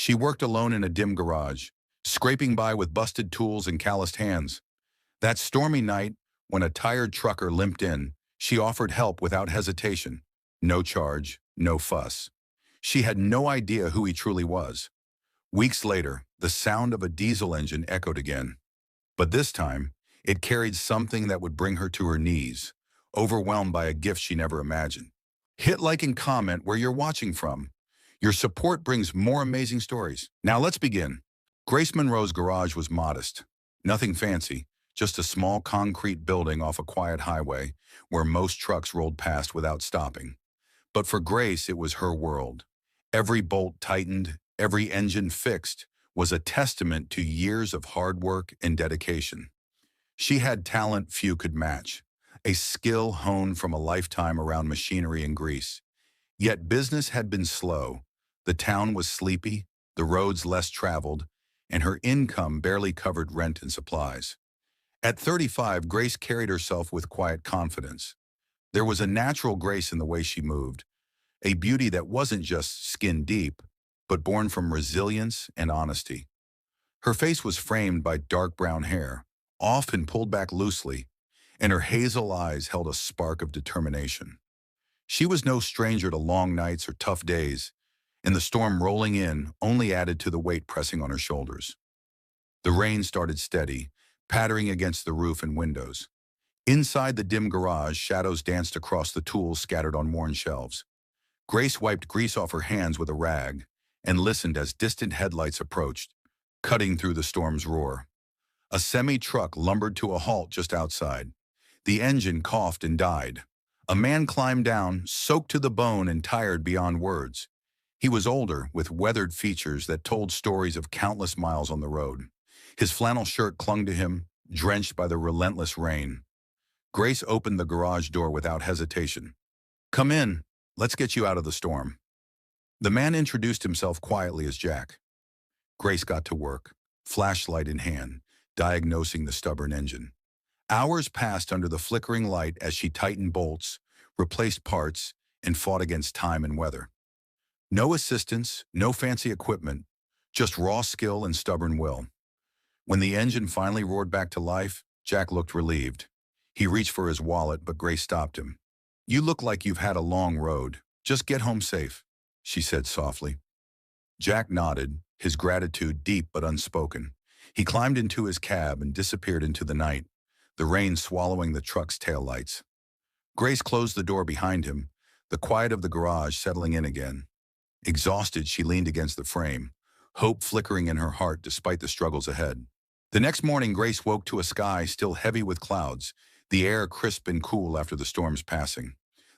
She worked alone in a dim garage, scraping by with busted tools and calloused hands. That stormy night, when a tired trucker limped in, she offered help without hesitation. No charge, no fuss. She had no idea who he truly was. Weeks later, the sound of a diesel engine echoed again. But this time, it carried something that would bring her to her knees, overwhelmed by a gift she never imagined. Hit like and comment where you're watching from. Your support brings more amazing stories. Now let's begin. Grace Monroe's garage was modest. Nothing fancy, just a small concrete building off a quiet highway where most trucks rolled past without stopping. But for Grace, it was her world. Every bolt tightened, every engine fixed, was a testament to years of hard work and dedication. She had talent few could match, a skill honed from a lifetime around machinery and grease. Yet business had been slow. The town was sleepy, the roads less traveled, and her income barely covered rent and supplies. At 35, Grace carried herself with quiet confidence. There was a natural grace in the way she moved, a beauty that wasn't just skin deep, but born from resilience and honesty. Her face was framed by dark brown hair, often pulled back loosely, and her hazel eyes held a spark of determination. She was no stranger to long nights or tough days, and the storm rolling in only added to the weight pressing on her shoulders. The rain started steady, pattering against the roof and windows. Inside the dim garage, shadows danced across the tools scattered on worn shelves. Grace wiped grease off her hands with a rag and listened as distant headlights approached, cutting through the storm's roar. A semi-truck lumbered to a halt just outside. The engine coughed and died. A man climbed down, soaked to the bone and tired beyond words. He was older, with weathered features that told stories of countless miles on the road. His flannel shirt clung to him, drenched by the relentless rain. Grace opened the garage door without hesitation. "Come in. Let's get you out of the storm." The man introduced himself quietly as Jack. Grace got to work, flashlight in hand, diagnosing the stubborn engine. Hours passed under the flickering light as she tightened bolts, replaced parts, and fought against time and weather. No assistance, no fancy equipment, just raw skill and stubborn will. When the engine finally roared back to life, Jack looked relieved. He reached for his wallet, but Grace stopped him. "You look like you've had a long road. Just get home safe," she said softly. Jack nodded, his gratitude deep but unspoken. He climbed into his cab and disappeared into the night, the rain swallowing the truck's taillights. Grace closed the door behind him, the quiet of the garage settling in again. Exhausted, she leaned against the frame, hope flickering in her heart despite the struggles ahead. The next morning, Grace woke to a sky still heavy with clouds, the air crisp and cool after the storm's passing.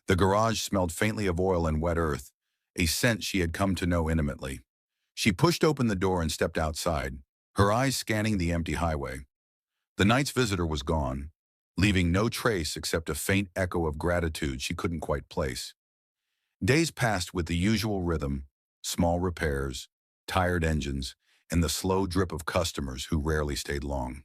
The garage smelled faintly of oil and wet earth, a scent she had come to know intimately. She pushed open the door and stepped outside, her eyes scanning the empty highway. The night's visitor was gone, leaving no trace except a faint echo of gratitude she couldn't quite place. Days passed with the usual rhythm, small repairs, tired engines, and the slow drip of customers who rarely stayed long.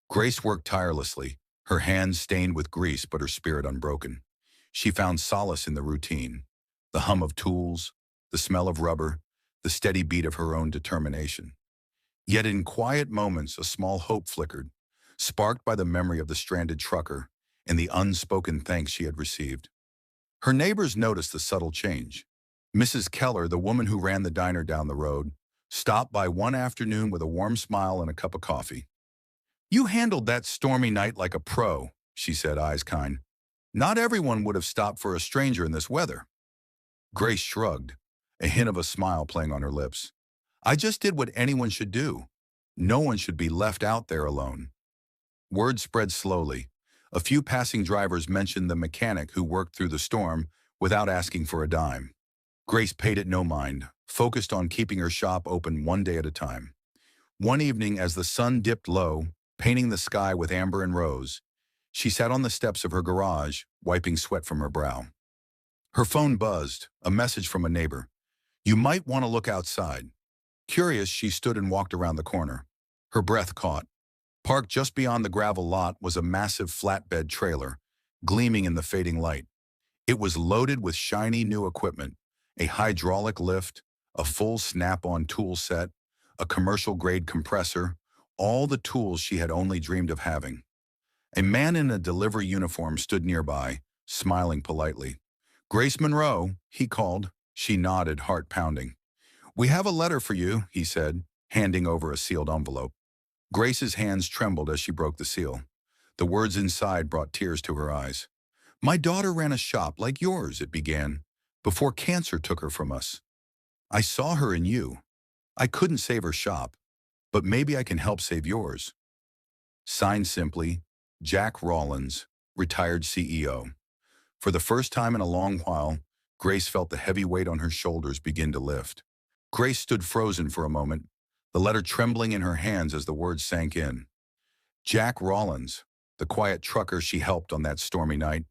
Grace worked tirelessly, her hands stained with grease but her spirit unbroken. She found solace in the routine, the hum of tools, the smell of rubber, the steady beat of her own determination. Yet in quiet moments, a small hope flickered, sparked by the memory of the stranded trucker and the unspoken thanks she had received. Her neighbors noticed the subtle change. Mrs. Keller, the woman who ran the diner down the road, stopped by one afternoon with a warm smile and a cup of coffee. "You handled that stormy night like a pro," she said, eyes kind. "Not everyone would have stopped for a stranger in this weather." Grace shrugged, a hint of a smile playing on her lips. "I just did what anyone should do. No one should be left out there alone." Word spread slowly. A few passing drivers mentioned the mechanic who worked through the storm without asking for a dime. Grace paid it no mind, focused on keeping her shop open one day at a time. One evening, as the sun dipped low, painting the sky with amber and rose, she sat on the steps of her garage, wiping sweat from her brow. Her phone buzzed, a message from a neighbor. "You might want to look outside." Curious, she stood and walked around the corner. Her breath caught. Parked just beyond the gravel lot was a massive flatbed trailer, gleaming in the fading light. It was loaded with shiny new equipment, a hydraulic lift, A full snap-on tool set, a commercial-grade compressor, all the tools she had only dreamed of having. A man in a delivery uniform stood nearby, smiling politely. "Grace Monroe," he called. She nodded, heart pounding. "We have a letter for you," he said, handing over a sealed envelope. Grace's hands trembled as she broke the seal. The words inside brought tears to her eyes. "My daughter ran a shop like yours," it began, "before cancer took her from us. I saw her in you. I couldn't save her shop, but maybe I can help save yours." Signed simply, Jack Rawlins, retired CEO. For the first time in a long while, Grace felt the heavy weight on her shoulders begin to lift. Grace stood frozen for a moment, the letter trembling in her hands as the words sank in. Jack Rawlins, the quiet trucker she helped on that stormy night,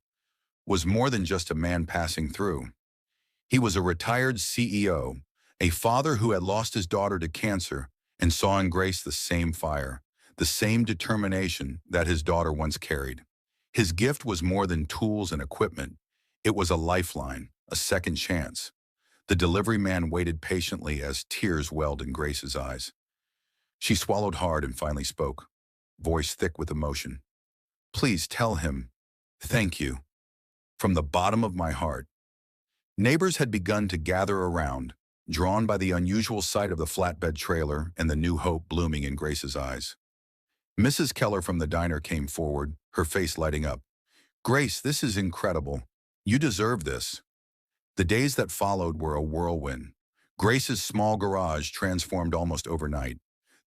was more than just a man passing through. He was a retired CEO, a father who had lost his daughter to cancer and saw in Grace the same fire, the same determination that his daughter once carried. His gift was more than tools and equipment. It was a lifeline, a second chance. The delivery man waited patiently as tears welled in Grace's eyes. She swallowed hard and finally spoke, voice thick with emotion. "Please tell him, thank you, from the bottom of my heart." Neighbors had begun to gather around, drawn by the unusual sight of the flatbed trailer and the new hope blooming in Grace's eyes. Mrs. Keller from the diner came forward, her face lighting up. "Grace, this is incredible. You deserve this." The days that followed were a whirlwind. Grace's small garage transformed almost overnight.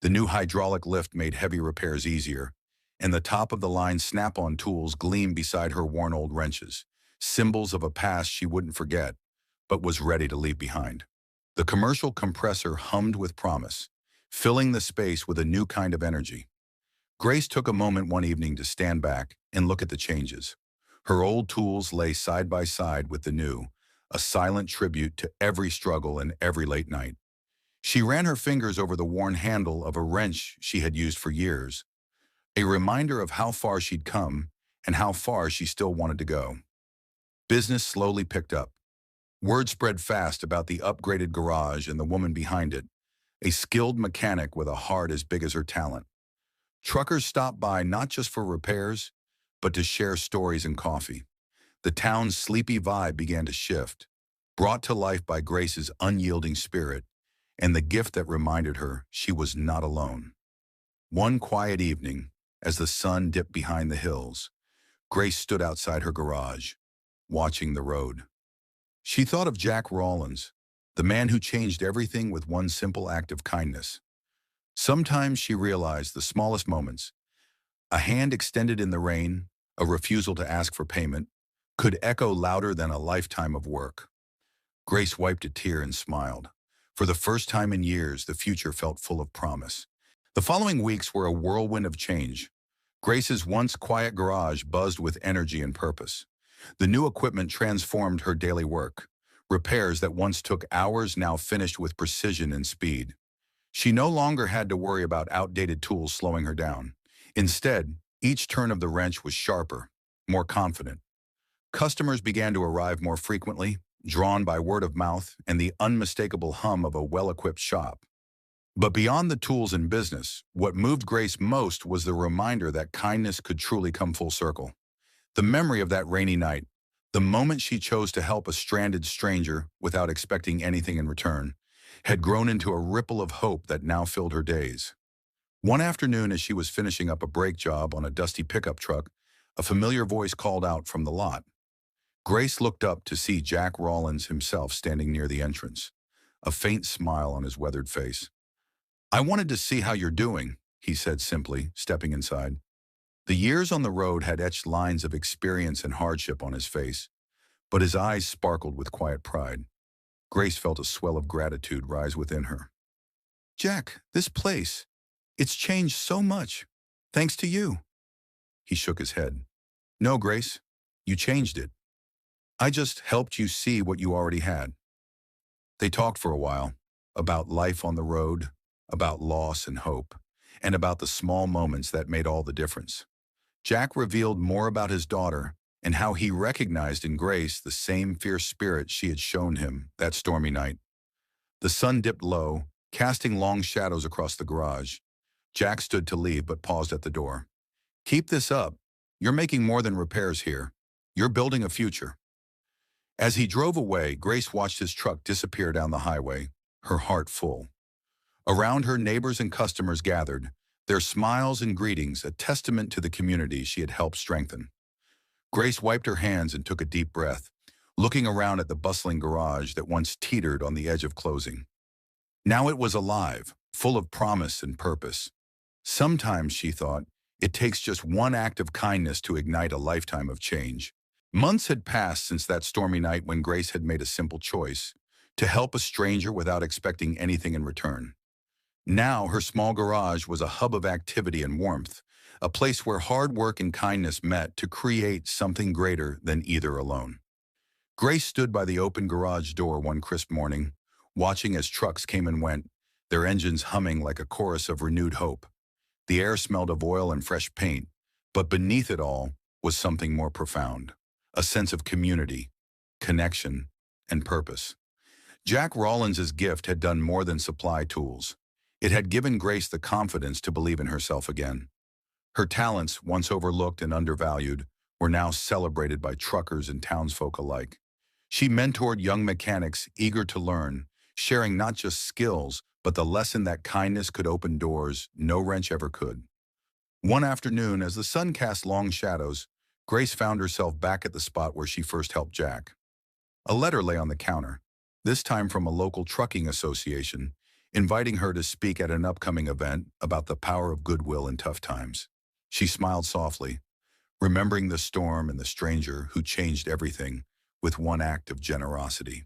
The new hydraulic lift made heavy repairs easier, and the top-of-the-line snap-on tools gleamed beside her worn old wrenches, symbols of a past she wouldn't forget, but was ready to leave behind. The commercial compressor hummed with promise, filling the space with a new kind of energy. Grace took a moment one evening to stand back and look at the changes. Her old tools lay side by side with the new, a silent tribute to every struggle and every late night. She ran her fingers over the worn handle of a wrench she had used for years, a reminder of how far she'd come and how far she still wanted to go. Business slowly picked up. Word spread fast about the upgraded garage and the woman behind it, a skilled mechanic with a heart as big as her talent. Truckers stopped by not just for repairs, but to share stories and coffee. The town's sleepy vibe began to shift, brought to life by Grace's unyielding spirit and the gift that reminded her she was not alone. One quiet evening, as the sun dipped behind the hills, Grace stood outside her garage, watching the road. She thought of Jack Rawlins, the man who changed everything with one simple act of kindness. Sometimes she realized the smallest moments, a hand extended in the rain, a refusal to ask for payment, could echo louder than a lifetime of work. Grace wiped a tear and smiled. For the first time in years, the future felt full of promise. The following weeks were a whirlwind of change. Grace's once quiet garage buzzed with energy and purpose. The new equipment transformed her daily work. Repairs that once took hours now finished with precision and speed. She no longer had to worry about outdated tools slowing her down. Instead, each turn of the wrench was sharper, more confident. Customers began to arrive more frequently, drawn by word of mouth and the unmistakable hum of a well-equipped shop. But beyond the tools and business, what moved Grace most was the reminder that kindness could truly come full circle. The memory of that rainy night, the moment she chose to help a stranded stranger without expecting anything in return, had grown into a ripple of hope that now filled her days. One afternoon, as she was finishing up a brake job on a dusty pickup truck, a familiar voice called out from the lot. Grace looked up to see Jack Rawlins himself standing near the entrance, a faint smile on his weathered face. "I wanted to see how you're doing," he said simply, stepping inside. The years on the road had etched lines of experience and hardship on his face, but his eyes sparkled with quiet pride. Grace felt a swell of gratitude rise within her. "Jack, this place, it's changed so much, thanks to you." He shook his head. "No, Grace, you changed it. I just helped you see what you already had." They talked for a while, about life on the road, about loss and hope, and about the small moments that made all the difference. Jack revealed more about his daughter and how he recognized in Grace the same fierce spirit she had shown him that stormy night. The sun dipped low, casting long shadows across the garage. Jack stood to leave but paused at the door. Keep this up. You're making more than repairs here. You're building a future. As he drove away, Grace watched his truck disappear down the highway, her heart full. Around her, neighbors and customers gathered, their smiles and greetings a testament to the community she had helped strengthen. Grace wiped her hands and took a deep breath, looking around at the bustling garage that once teetered on the edge of closing. Now it was alive, full of promise and purpose. Sometimes, she thought, it takes just one act of kindness to ignite a lifetime of change. Months had passed since that stormy night when Grace had made a simple choice, to help a stranger without expecting anything in return. Now her small garage was a hub of activity and warmth, a place where hard work and kindness met to create something greater than either alone. Grace stood by the open garage door one crisp morning, watching as trucks came and went, their engines humming like a chorus of renewed hope. The air smelled of oil and fresh paint, but beneath it all was something more profound, a sense of community, connection, and purpose. Jack Rawlins's gift had done more than supply tools. It had given Grace the confidence to believe in herself again. Her talents, once overlooked and undervalued, were now celebrated by truckers and townsfolk alike. She mentored young mechanics eager to learn, sharing not just skills, but the lesson that kindness could open doors no wrench ever could. One afternoon, as the sun cast long shadows, Grace found herself back at the spot where she first helped Jack. A letter lay on the counter, this time from a local trucking association, inviting her to speak at an upcoming event about the power of goodwill in tough times. She smiled softly, remembering the storm and the stranger who changed everything with one act of generosity.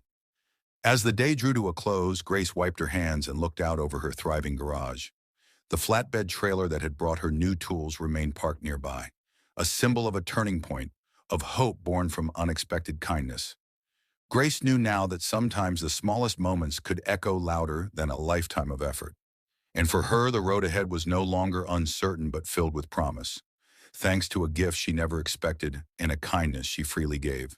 As the day drew to a close, Grace wiped her hands and looked out over her thriving garage. The flatbed trailer that had brought her new tools remained parked nearby, a symbol of a turning point, of hope born from unexpected kindness. Grace knew now that sometimes the smallest moments could echo louder than a lifetime of effort. And for her, the road ahead was no longer uncertain but filled with promise, thanks to a gift she never expected and a kindness she freely gave.